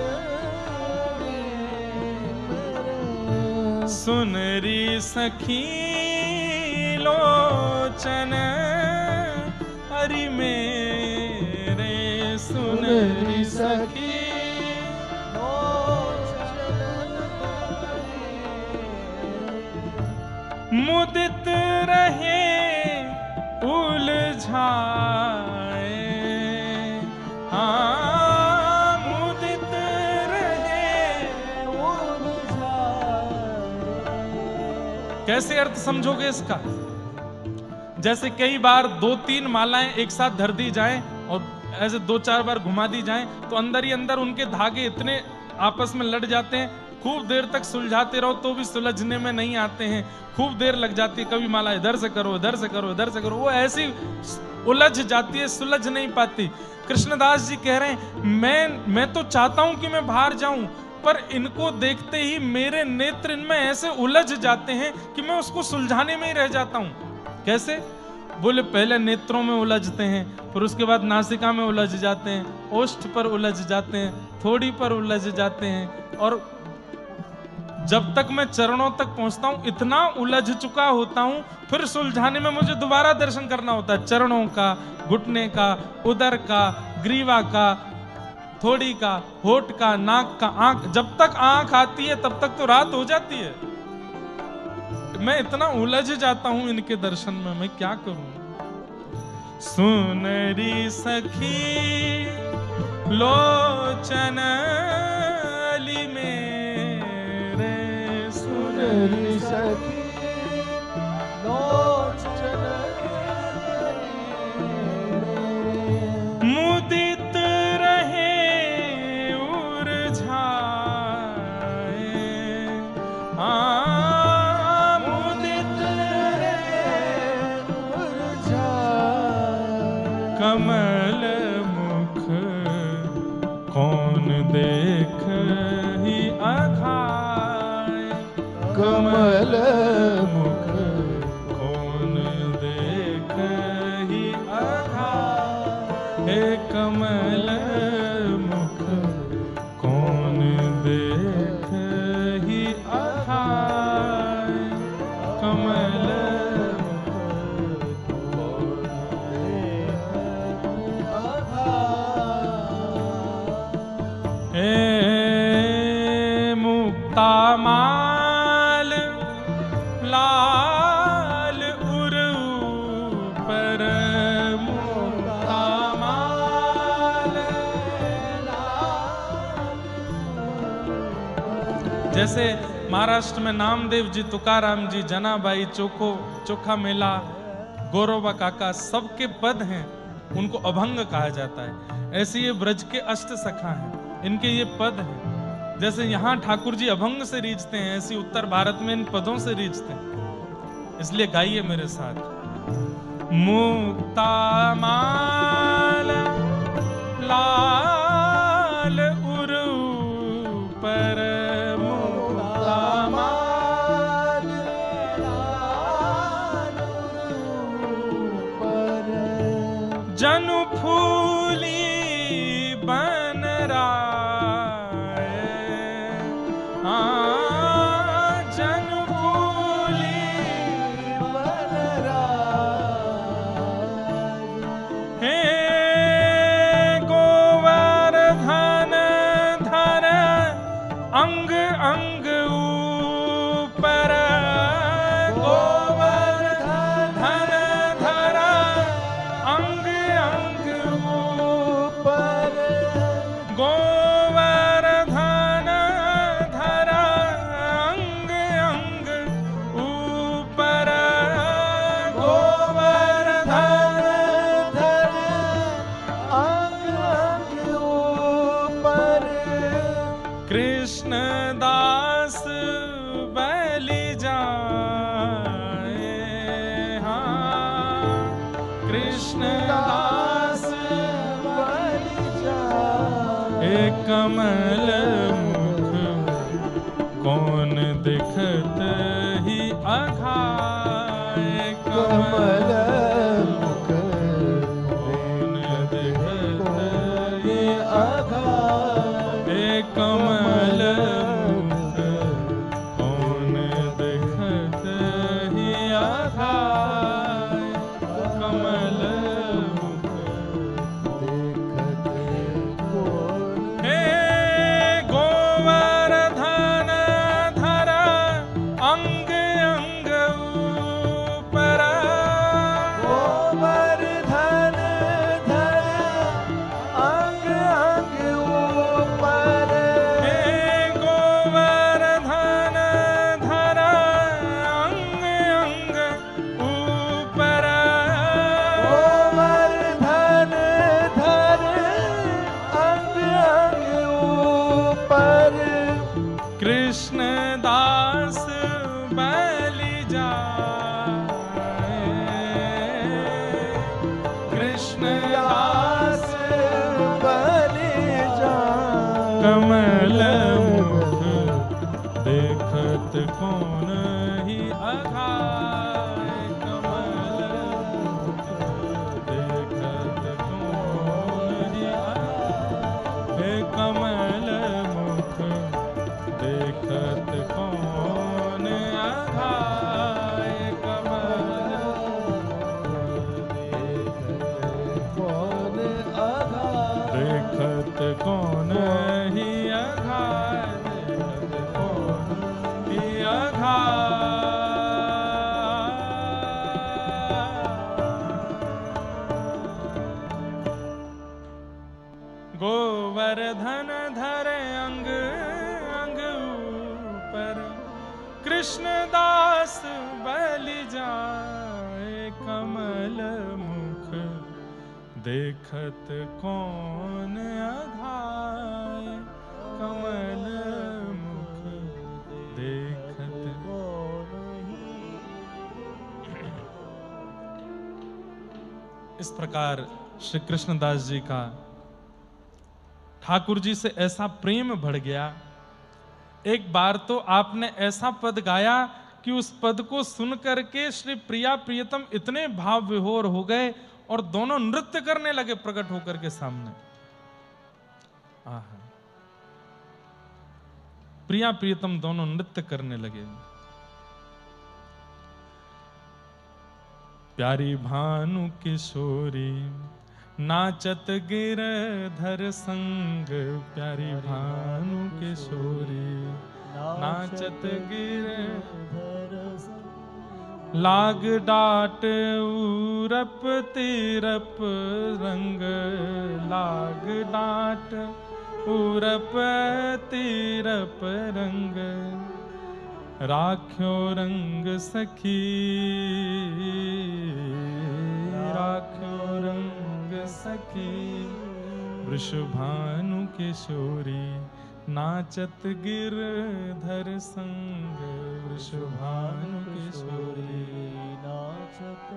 सुनरी सखी लोचन हरि मेरे, सुनरी सखी मुदित रहे उलझाए, हाँ मुदित रहे उलझाए। कैसे अर्थ समझोगे इसका? जैसे कई बार 2-3 मालाएं एक साथ धर दी जाएं और ऐसे 2-4 बार घुमा दी जाएं तो अंदर ही अंदर उनके धागे इतने आपस में लड़ जाते हैं, खूब देर तक सुलझाते रहो तो भी सुलझने में नहीं आते हैं, खूब देर लग जाती है। कभी माला इधर से करो, इधर से करो, इधर से करो, वो ऐसी उलझ जाती है, सुलझ नहीं पाती। कृष्णदास जी कह रहे हैं मैं तो चाहता हूं कि मैं बाहर जाऊं, पर इनको देखते ही मेरे नेत्र इनमें ऐसे उलझ जाते हैं कि मैं उसको सुलझाने में ही रह जाता हूं। कैसे? बोले पहले नेत्रों में उलझते हैं, फिर उसके बाद नासिका में उलझ जाते हैं, ओष्ठ पर उलझ जाते हैं, थोड़ी पर उलझ जाते हैं, और जब तक मैं चरणों तक पहुंचता हूं इतना उलझ चुका होता हूं, फिर सुलझाने में मुझे दोबारा दर्शन करना होता है। चरणों का, घुटने का, उदर का, ग्रीवा का, थोड़ी का, होठ का, नाक का, आंख, जब तक आंख आती है तब तक तो रात हो जाती है। मैं इतना उलझ जाता हूं इनके दर्शन में, मैं क्या करूं? सुनरी सखी लोचन अली मेरे, सुनरी सखी लोचन मुदित रहे उलझाए, हाँ मुदित रहे उलझाए। कमल मुख कौन देख ही अघाय, कमल मुख कौन देख ही अघाय, हे कमल मुख कौन देख ही अघाय, कमल मुख कौन देख अघाय। हे मुक्ता माल लाल उरु पर, मुक्ता माल लाल। जैसे महाराष्ट्र में नामदेव जी, तुकाराम जी, जनाबाई, चोखा मेला, गौरवा काका, सबके पद हैं, उनको अभंग कहा जाता है। ऐसे ये ब्रज के अष्ट सखा हैं, इनके ये पद हैं। जैसे यहाँ ठाकुर जी अभंग से रीझते हैं, ऐसी उत्तर भारत में इन पदों से रीझते हैं। इसलिए गाइए मेरे साथ। मुक्ता माल लाल उरु पर, मुक्ता माल लाल उरु पर, जनु फूली बनरा, जन फूली बनराज। हे गोवर्धन धर अंग अंग ऊपर, गोवर्धन धर अंग अंग कमल मुख कौन दिखत ही अघाय कमल मुख कौन दिखत ही अघाय कमल मुख कौन दिखत ही अघाय कमल मुख देखते कौन हे गोवर्धन धर अंग अंग ऊपर गोवर्धन धर अंग अंग ऊपर हे गोवर्धन धर अंग अंग ऊपर गोवर्धन धर अंग अंग ऊपर कृष्ण दास बलि जाए कृष्ण दास दास बलि जाए कमल मुख देखत कौन ही अघाय कमल मुख देखत कौन ही अघाय हे कमल मुख देखत कौन अघाय कमल कौन आघात देखत कौन ही अघाय देखत कौन ही अघाय गोवर्धन धरे अंग अंग ऊपर कृष्ण दास बलि जाए कमल मुख देखत कौन अघाय कमल मुख देखत इस प्रकार श्री कृष्णदास जी का ठाकुर जी से ऐसा प्रेम बढ़ गया। एक बार तो आपने ऐसा पद गाया कि उस पद को सुन करके श्री प्रिया प्रियतम इतने भाव विभोर हो गए और दोनों नृत्य करने लगे प्रकट होकर के सामने। आहा, प्रिया प्रियतम दोनों नृत्य करने लगे। प्यारी भानु किशोरी नाचत गिरधर संग प्यारी भानु किशोरी नाचत गिरधर लाग डाट उरप तिरप रंग लाग डाट उरप तिरप रंग राख्यो रंग सखी राख्यो रंग सखी वृषभानु किशोरी नाचत गिरधर संग वृषभानु किशोरी नाचत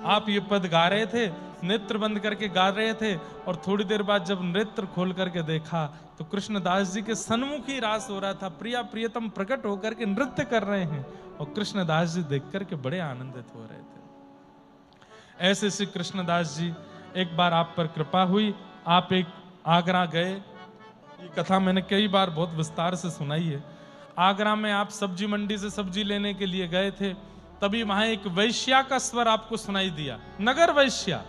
आप ये पद गा रहे थे, नेत्र बंद करके गा रहे थे और थोड़ी देर बाद जब नेत्र खोल करके देखा तो कृष्णदास जी के सन्मुख ही रास हो रहा था। प्रिया प्रियतम प्रकट होकर के नृत्य कर रहे हैं और कृष्णदास जी देख करके बड़े आनंदित हो रहे थे। ऐसे श्री कृष्णदास जी, एक बार आप पर कृपा हुई, आप एक आगरा गए। ये कथा मैंने कई बार बहुत विस्तार से सुनाई है। आगरा में आप सब्जी मंडी से सब्जी लेने के लिए गए थे, तभी वहां एक वैश्या का स्वर आपको सुनाई दिया, नगर वैश्या।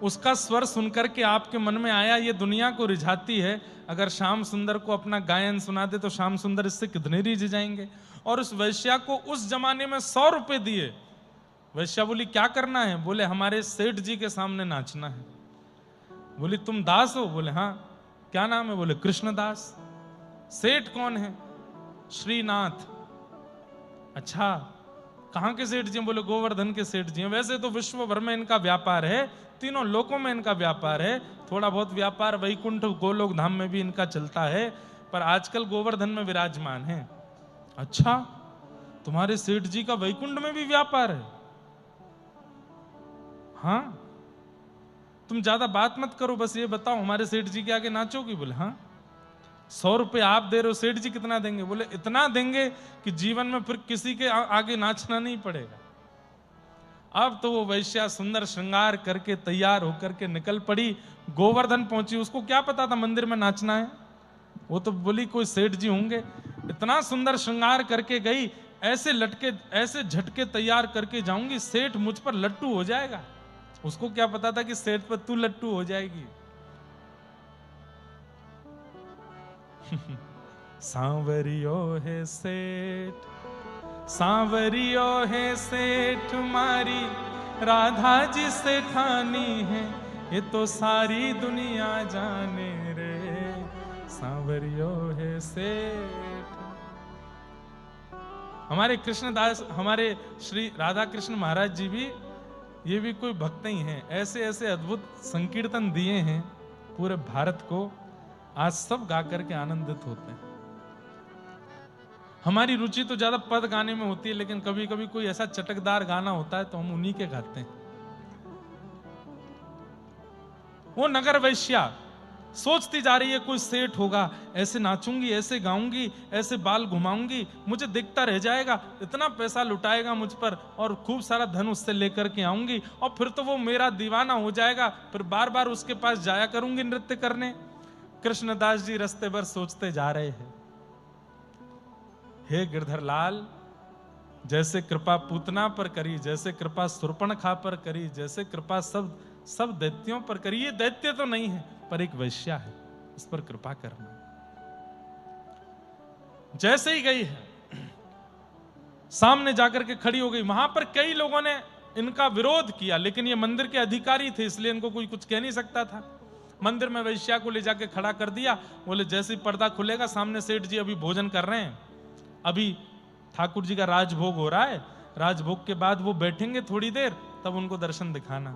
उसका स्वर सुनकर के आपके मन में आया ये दुनिया को रिझाती है, अगर श्याम सुंदर को अपना गायन सुना दे तो श्याम सुंदर इससे कितने रिझ जाएंगे। और उस वैश्या को उस जमाने में 100 रुपए दिए। वैश्या बोली क्या करना है? बोले हमारे सेठ जी के सामने नाचना है। बोली तुम दास हो? बोले हाँ। क्या नाम है? बोले कृष्णदास। सेठ कौन है? श्रीनाथ। अच्छा, कहां के सेठ जी? बोले गोवर्धन के सेठ जी हैं। वैसे तो विश्व भर में इनका व्यापार है, तीनों लोकों में इनका व्यापार है, थोड़ा बहुत व्यापार वैकुंठ गोलोक धाम में भी इनका चलता है, पर आजकल गोवर्धन में विराजमान है। अच्छा, तुम्हारे सेठ जी का वैकुंठ में भी व्यापार है? हाँ। तुम ज्यादा बात मत करो, बस ये बताओ हमारे सेठ जी के आगे नाचोगी? बोले हाँ। 100 रुपये आप दे रहे हो, सेठ जी कितना देंगे? बोले इतना देंगे कि जीवन में फिर किसी के आगे नाचना नहीं पड़ेगा। अब तो वो वैश्या सुंदर श्रृंगार करके तैयार होकर के निकल पड़ी, गोवर्धन पहुंची। उसको क्या पता था मंदिर में नाचना है? वो तो बोली कोई सेठ जी होंगे। इतना सुंदर श्रृंगार करके गई, ऐसे लटके ऐसे झटके तैयार करके जाऊंगी, सेठ मुझ पर लट्टू हो जाएगा। उसको क्या पता था कि सेठ पर तू लट्टू हो जाएगी। सांवरियो है सेठ, सांवरियो है सेठ, मारी राधा जी से ठानी है, ये तो सारी दुनिया जाने रे, सांवरियो है सेठ। हमारे कृष्णदास, हमारे श्री राधा कृष्ण महाराज जी भी, ये भी कोई भक्त ही हैं। ऐसे ऐसे अद्भुत संकीर्तन दिए हैं पूरे भारत को, आज सब गा करके आनंदित होते हैं। हमारी रुचि तो ज्यादा पद गाने में होती है, लेकिन कभी कभी कोई ऐसा चटकदार गाना होता है तो हम उन्हीं के गाते हैं। वो नगर वैश्या सोचती जा रही है कोई सेठ होगा, ऐसे नाचूंगी, ऐसे गाऊंगी, ऐसे बाल घुमाऊंगी, मुझे देखता रह जाएगा, इतना पैसा लुटाएगा मुझ पर और खूब सारा धन उससे लेकर के आऊंगी, और फिर तो वो मेरा दीवाना हो जाएगा, फिर बार बार उसके पास जाया करूंगी नृत्य करने। कृष्णदास जी रास्ते भर सोचते जा रहे हैं, हे गिरधर लाल, जैसे कृपा पूतना पर करी, जैसे कृपा सुर्पणखा पर करी, जैसे कृपा सब दैत्यों पर करी, ये दैत्य तो नहीं है पर एक वैश्या है, इस पर कृपा करना। जैसे ही गई है, सामने जाकर के खड़ी हो गई। वहां पर कई लोगों ने इनका विरोध किया, लेकिन ये मंदिर के अधिकारी थे, इसलिए इनको कोई कुछ कह नहीं सकता था। मंदिर में वैश्या को ले जाके खड़ा कर दिया। बोले जैसे ही पर्दा खुलेगा, सामने सेठ जी अभी भोजन कर रहे हैं, अभी ठाकुर जी का राजभोग हो रहा है, राजभोग के बाद वो बैठेंगे थोड़ी देर, तब उनको दर्शन दिखाना।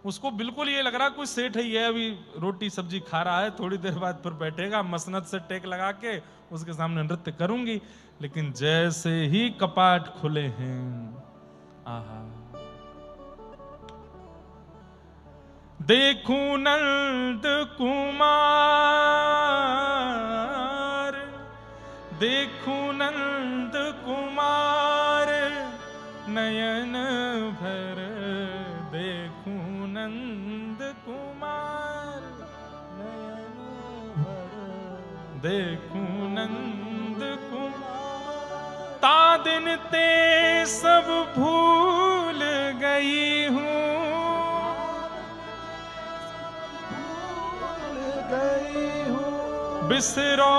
उसको बिल्कुल ये लग रहा कोई सेठ ही है, अभी रोटी सब्जी खा रहा है, थोड़ी देर बाद फिर बैठेगा, मसनद से टेक लगा के उसके सामने नृत्य करूंगी। लेकिन जैसे ही कपाट खुले हैं, आहा, देखूं नंद कुमार, देखूं नंद कुमार, नयन भर देखूं नंद कुमार, नयन भर देखूं नंद कुमार, ता दिन ते सब भूल गई हूँ, भूल गई हूँ, बिसरो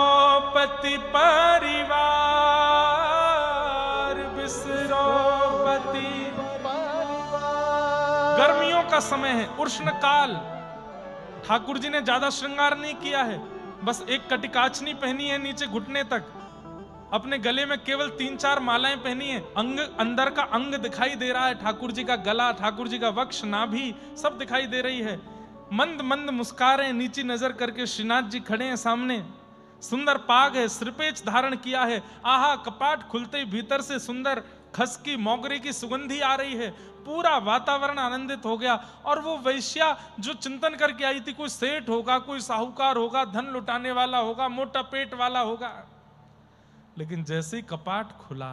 पति परिवार, बिसरो पति। गर्मियों का समय है, उष्ण काल। ठाकुर जी ने ज्यादा श्रृंगार नहीं किया है, बस एक कटिकाचनी पहनी है नीचे घुटने तक, अपने गले में केवल 3-4 मालाएं पहनी है, अंग अंदर का अंग दिखाई दे रहा है, ठाकुर जी का गला, ठाकुर जी का वक्ष, नाभि सब दिखाई दे रही है। मंद मंद मुस्का रहे हैं, नीची नजर करके श्रीनाथ जी खड़े हैं सामने, सुंदर पाग है, सिरपेच धारण किया है। आहा, कपाट खुलते ही भीतर से सुंदर खसकी मोगरे की सुगंधी आ रही है, पूरा वातावरण आनंदित हो गया। और वो वैश्या जो चिंतन करके आई थी, कोई सेठ होगा, कोई साहूकार होगा, धन लुटाने वाला होगा, मोटा पेट वाला होगा, लेकिन जैसे ही कपाट खुला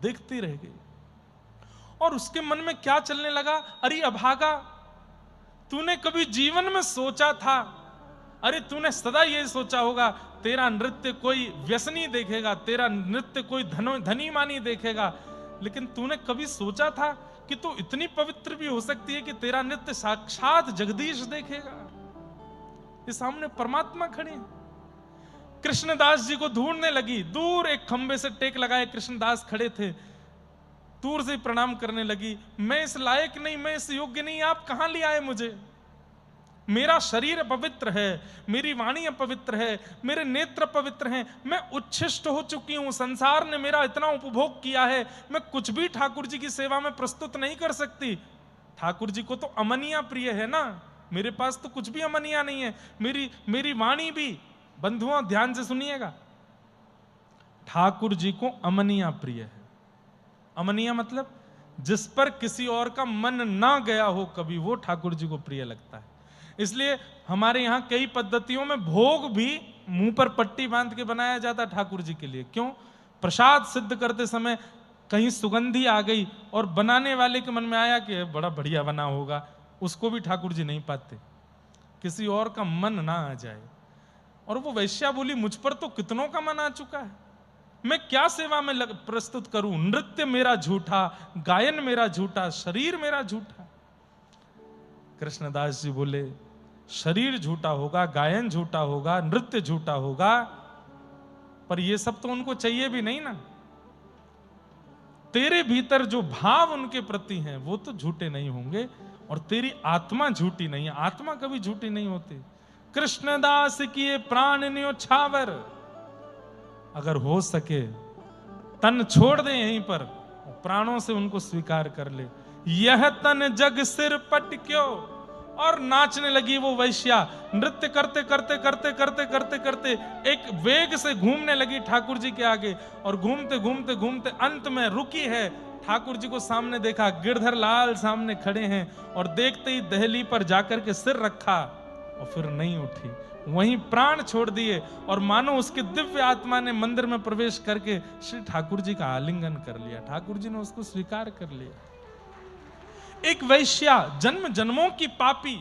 देखती रह गई। और उसके मन में क्या चलने लगा, अरे अभागा, तूने कभी जीवन में सोचा था, अरे तूने सदा ये सोचा होगा तेरा नृत्य कोई व्यसनी देखेगा, तेरा नृत्य कोई धनी मानी देखेगा, लेकिन तूने कभी सोचा था कि तू इतनी पवित्र भी हो सकती है कि तेरा नृत्य साक्षात जगदीश देखेगा। ये सामने परमात्मा खड़े हैं। कृष्णदास जी को ढूंढने लगी, दूर एक खंबे से टेक लगाए कृष्णदास खड़े थे, दूर से प्रणाम करने लगी। मैं इस लायक नहीं, मैं इस योग्य नहीं, आप कहां ले आए मुझे? मेरा शरीर पवित्र है, मेरी वाणी पवित्र है, मेरे नेत्र पवित्र हैं, मैं उच्छिष्ट हो चुकी हूं, संसार ने मेरा इतना उपभोग किया है, मैं कुछ भी ठाकुर जी की सेवा में प्रस्तुत नहीं कर सकती। ठाकुर जी को तो अमनिया प्रिय है ना, मेरे पास तो कुछ भी अमनिया नहीं है। मेरी वाणी भी, बंधुओं ध्यान से सुनिएगा, ठाकुर जी को अमनिया प्रिय है। अमनिया मतलब जिस पर किसी और का मन ना गया हो कभी, वो ठाकुर जी को प्रिय लगता है। इसलिए हमारे यहाँ कई पद्धतियों में भोग भी मुंह पर पट्टी बांध के बनाया जाता है ठाकुर जी के लिए। क्यों? प्रसाद सिद्ध करते समय कहीं सुगंधी आ गई और बनाने वाले के मन में आया कि बड़ा बढ़िया बना होगा, उसको भी ठाकुर जी नहीं पाते, किसी और का मन ना आ जाए। और वो वैश्या बोली, मुझ पर तो कितनों का मन आ चुका है, मैं क्या सेवा में प्रस्तुत करूं? नृत्य मेरा झूठा, गायन मेरा झूठा, शरीर मेरा झूठा। कृष्णदास जी बोले, शरीर झूठा होगा, गायन झूठा होगा, नृत्य झूठा होगा, पर ये सब तो उनको चाहिए भी नहीं ना। तेरे भीतर जो भाव उनके प्रति हैं वो तो झूठे नहीं होंगे, और तेरी आत्मा झूठी नहीं है। आत्मा कभी झूठी नहीं होती। कृष्णदास किए प्राण न्योछावर, अगर हो सके तन छोड़ दे यहीं पर, प्राणों से उनको स्वीकार कर ले। यह तन जग सिर पट क्यों, और नाचने लगी वो वैश्या। नृत्य करते करते करते करते करते करते एक वेग से घूमने लगी ठाकुर जी के आगे, और घूमते घूमते घूमते अंत में रुकी है। ठाकुर जी को सामने देखा, गिरधर लाल सामने खड़े हैं, और देखते ही दहली पर जाकर के सिर रखा और फिर नहीं उठी, वहीं प्राण छोड़ दिए। और मानो उसके दिव्य आत्मा ने मंदिर में प्रवेश करके श्री ठाकुर जी का आलिंगन कर लिया। ठाकुर जी ने उसको स्वीकार कर लिया। एक वैश्या, जन्म जन्मों की पापी,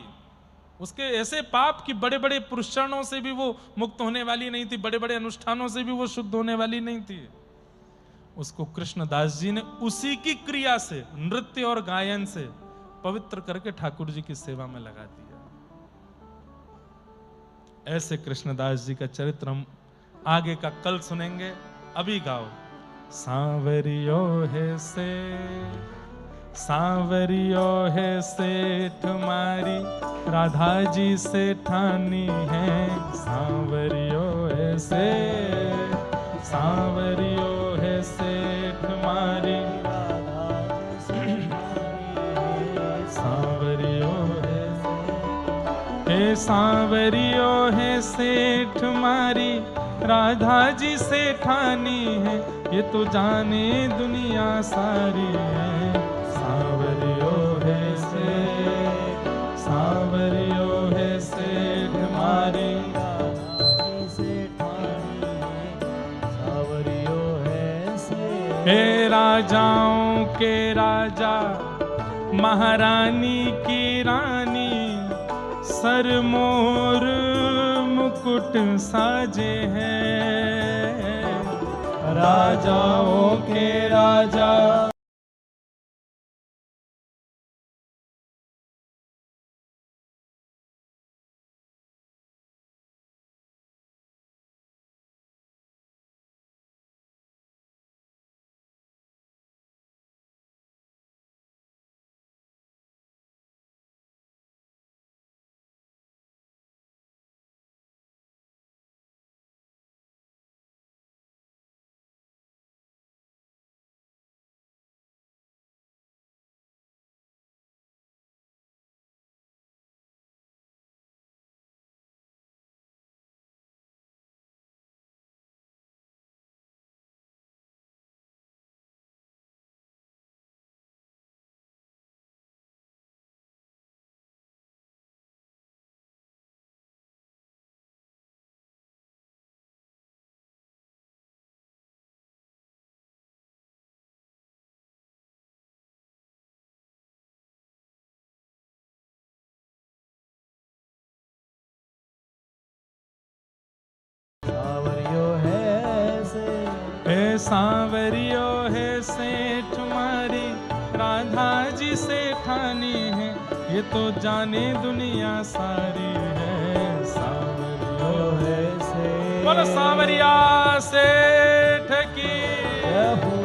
उसके ऐसे पाप कि बड़े बड़े पुरुषारणों से भी वो मुक्त होने वाली नहीं थी, बड़े बड़े अनुष्ठानों से भी वो शुद्ध होने वाली नहीं थी। उसको कृष्णदास जी ने उसी की क्रिया से, नृत्य और गायन से पवित्र करके ठाकुर जी की सेवा में लगा दिया। ऐसे कृष्णदास जी का चरित्र हम आगे का कल सुनेंगे। अभी गाओ, सांवरियो है से, सांवरियो है सेठ मारी, राधा जी से ठानी है। सांवरियो है से, सांवरियो है सेठ मारी, सांवरियो है, हे सांवरियो है सेठ मारी, राधा जी से ठानी है। ये तो जाने दुनिया सारी है। सांवरियो है से, सांवरियो है सेठ मारी, सांवरियो है से। हे राजाओं के राजा, महारानी की रानी, सर मोर मुकुट साजे हैं। राजाओं के राजा, सांवरियो है से, हे सांवरियो है सेठ मारी, राधा जी से ठानी है। ये तो जाने दुनिया सारी है। सांवरियो है से। बोलो सांवरिया सेठ की। जय हो।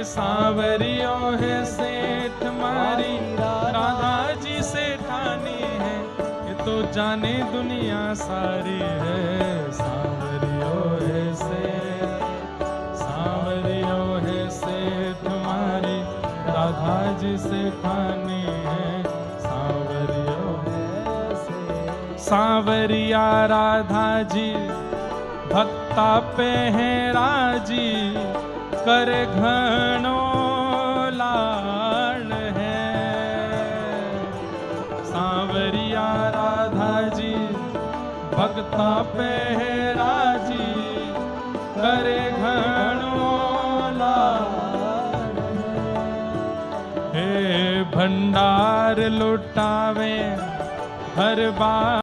सांवरियो है सेठ मारी राधा जी सेठानी है, ये तो जाने दुनिया सारी है। सांवरियो है सेठ मारी राधा जी सेठानी है, सांवरियो सांवरिया राधा जी भक्ता पे है राजी, कर घणो लाड है। सांवरिया राधा जी भक्ता पे है राजी, करे घणो लाड है। हे भंडार लुटावे हर बार,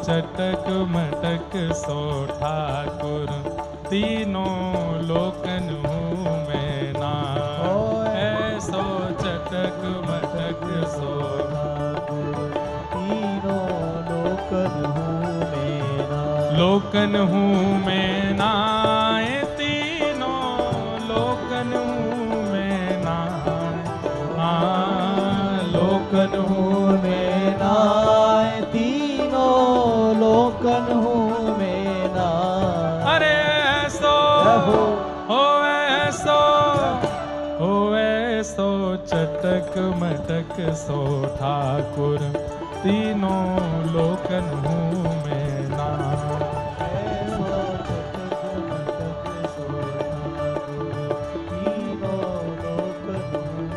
चटक मटक सो ठाकुर, तीनों लोकन हूँ मैं ना। ऐसो चटक मटक सो ठाकुर, तीनों लोकन हूँ मैं ना। लोकन हूँ मैं ना, तीनों लोकन हूँ मैं ना। लोकन हूँ मैं ना, लोकन हूँ मैं ना। अरे ऐसो चटक मटक सो ठाकुर, तीनों लोकन हूँ मैं ना। ऐसो चटक मटक सो ठाकुर, तीनों लोकन हूँ मैं ना।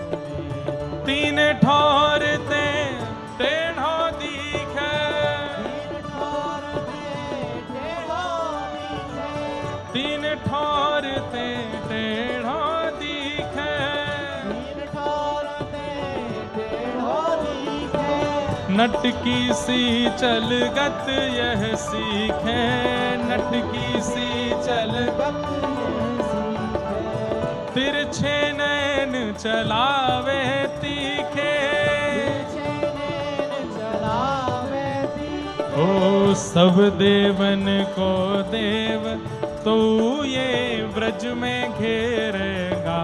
तीन ठौरते टेढ़ो दिखे, तीन ठौरते टेढ़ो दिखे, नटकी सी चलगत यह सीखे, नटकी सी चलगत तिरछे नैन चलावे तीखे। ओ सब देवन को देव तो ये ब्रज में घेरेगा।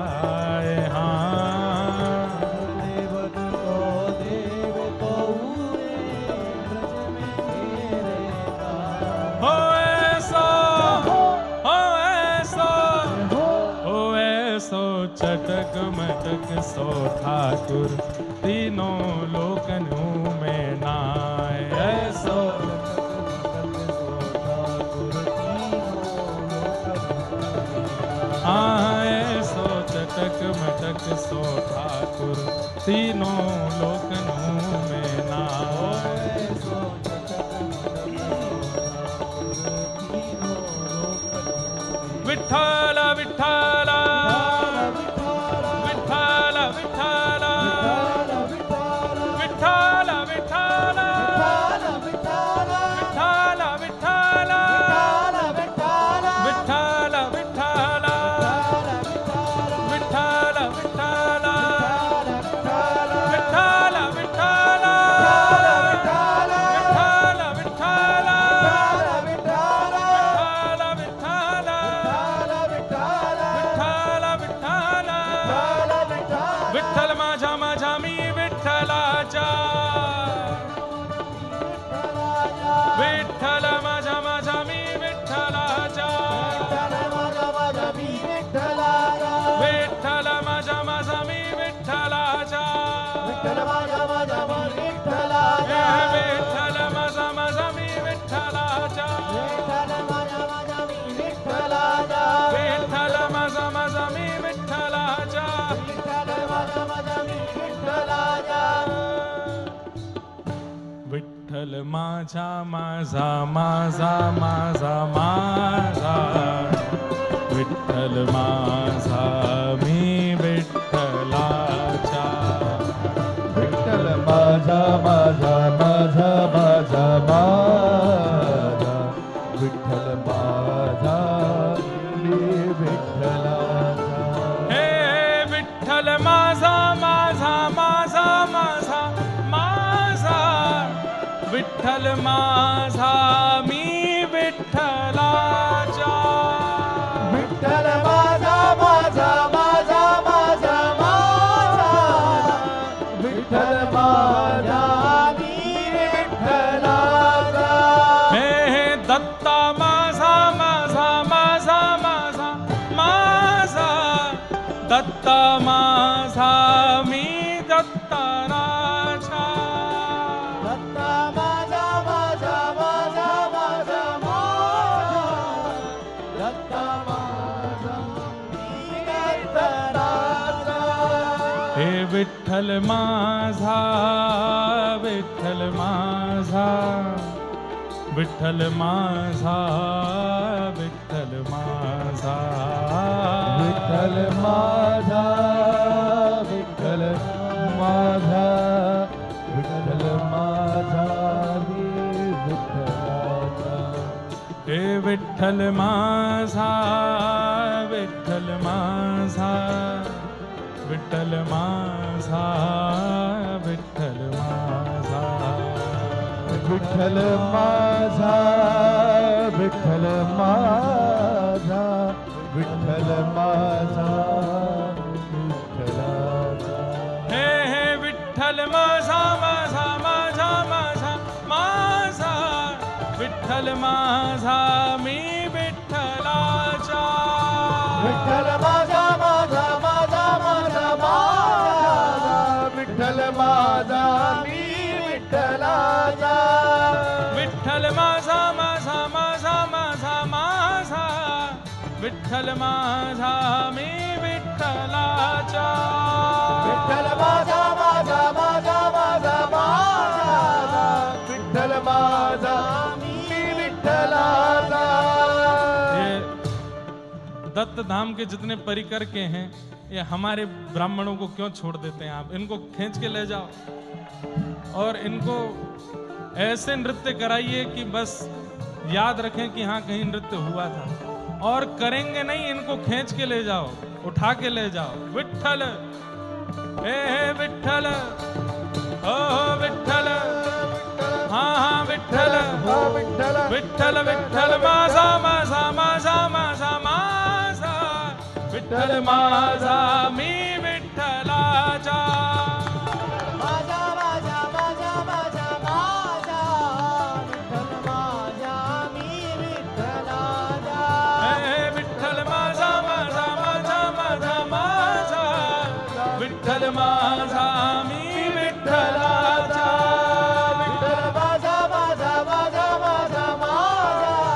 हाँ देवन को देव तो ये ब्रज में घेरेगा। हो ऐसो चटक मटक सो ठाकुर, तीनों लोकन हूँ मैं ना। ऐसो ऐसो चटक मटक सो ठाकुर, तीनों लोकन हूँ मैं ना। विठ्ठल विठ्ठल विठ्ठल विठ्ठल विठ्ठल विठ्ठल विठ्ठल माझा माझा माझा माझा माझा विठ्ठल माझा मी विठ्ठलाचा विठ्ठल माझा माझा माझा माझा माझा विठ्ठल माझा मी विठ्ठलाचा हे विठ्ठल माझा माझा माझा माझा माझा विठ्ठल माझा मी विठ्ठलाचा विठ्ठल माझा माझा माझा माझा माझा विठ्ठल माझा मी विठ्ठलाचा हे दत्ता माझा माझा माझा माझा माझा दत्ता माझा मी दत्ताराचा दत्ता माझा माझा माझा माझा माझा दत्ता माझा मी दत्ताराचा हे विठ्ठल माझा विठ्ठल माझा विठ्ठल माझा विठ्ठल माझा विठ्ठल माझा विठ्ठल माझा विठ्ठल माझा मी विठ्ठलाचा हे विठ्ठल माझा विठ्ठल माझा विठ्ठल माझा विठ्ठल माझा विठ्ठल माझा विठ्ठल माझा विठ्ठल माझा विठ्ठलाचा हे विठ्ठल माझा माझा माझा माझा माझा विठ्ठल माझा मी विठ्ठलाचा विठ्ठल माझा माझा माझा माझा माझा विठ्ठल माझा मी विठ्ठलाचा विठ्ठल माझा माझा माझा माझा माझा विठ्ठल माझा मी विठ्ठलाचा विठ्ठल माझा माझा माझा माझा माझा विठ्ठल माझा मी विठ्ठलाचा ये दत्त धाम के जितने परिकर के हैं ये हमारे ब्राह्मणों को क्यों छोड़ देते हैं आप इनको खींच के ले जाओ और इनको ऐसे नृत्य कराइए कि बस याद रखें कि हाँ कहीं नृत्य हुआ था और करेंगे नहीं इनको खींच के ले जाओ उठा के ले जाओ विठ्ठल हे विठ्ठल ओ विठ्ठल हाँ हाँ विठ्ठल विठ्ठल विठ्ठल विठ्ठल माझा माझा माझा माझा माझा विठ्ठल माझा मी विठ्ठलाचा माझा माझा माझा माझा माझा विठ्ठल माझा मी विठ्ठलाचा हे विठ्ठल माझा माझा माझा माझा माझा विठ्ठल माझा मी विठ्ठलाचा विठ्ठल माझा माझा माझा माझा माझा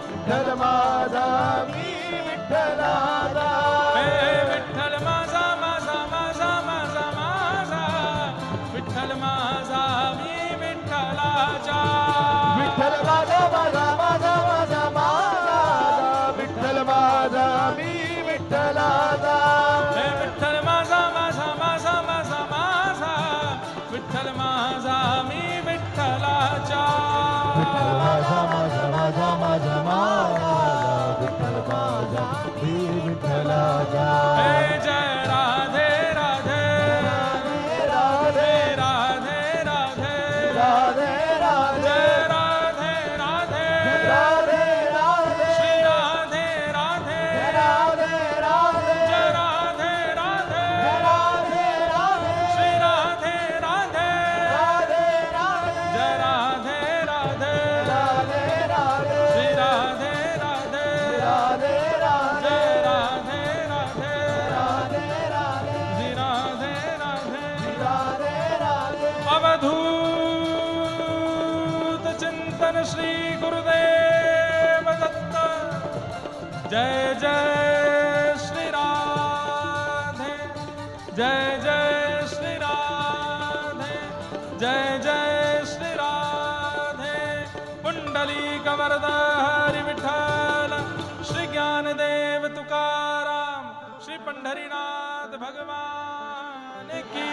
विठ्ठल माझा मी विठ्ठलाचा हे विठ्ठल माझा माझा माझा माझा माझा विठ्ठल माझा मी विठ्ठलाचा विठ्ठल माझा माझा माझा माझा माझा विठ्ठल माझा मी विठ्ठलाचा हे विठ्ठल माझा माझा माझा माझा माझा विठ्ठल माझा मी विठ्ठलाचा विठ्ठल माझा माझा माझा माझा माझा विठ्ठल माझा मी विठ्ठलाचा हे जय राधे राधे राधे राधे राधे राधे राधे जय राधे राधे राधे राधे श्री राधे राधे राधे राधे जय राधे राधे राधे राधे श्री राधे राधे राधे राधे जय राधे राधे राधे राधे श्री राधे राधे राधे राधे जय राधे राधे राधे राधे श्री राधे राधे राधे राधे अवधूत चिंतन श्री गुरुदेव दत्त जय जय श्री राधे जय जय श्री राधे जय जय श्री राधे माऊली कवरदा हरी विठ्ठल, श्री ज्ञानदेव तुकाराम, श्री पंढरीनाथ भगवान की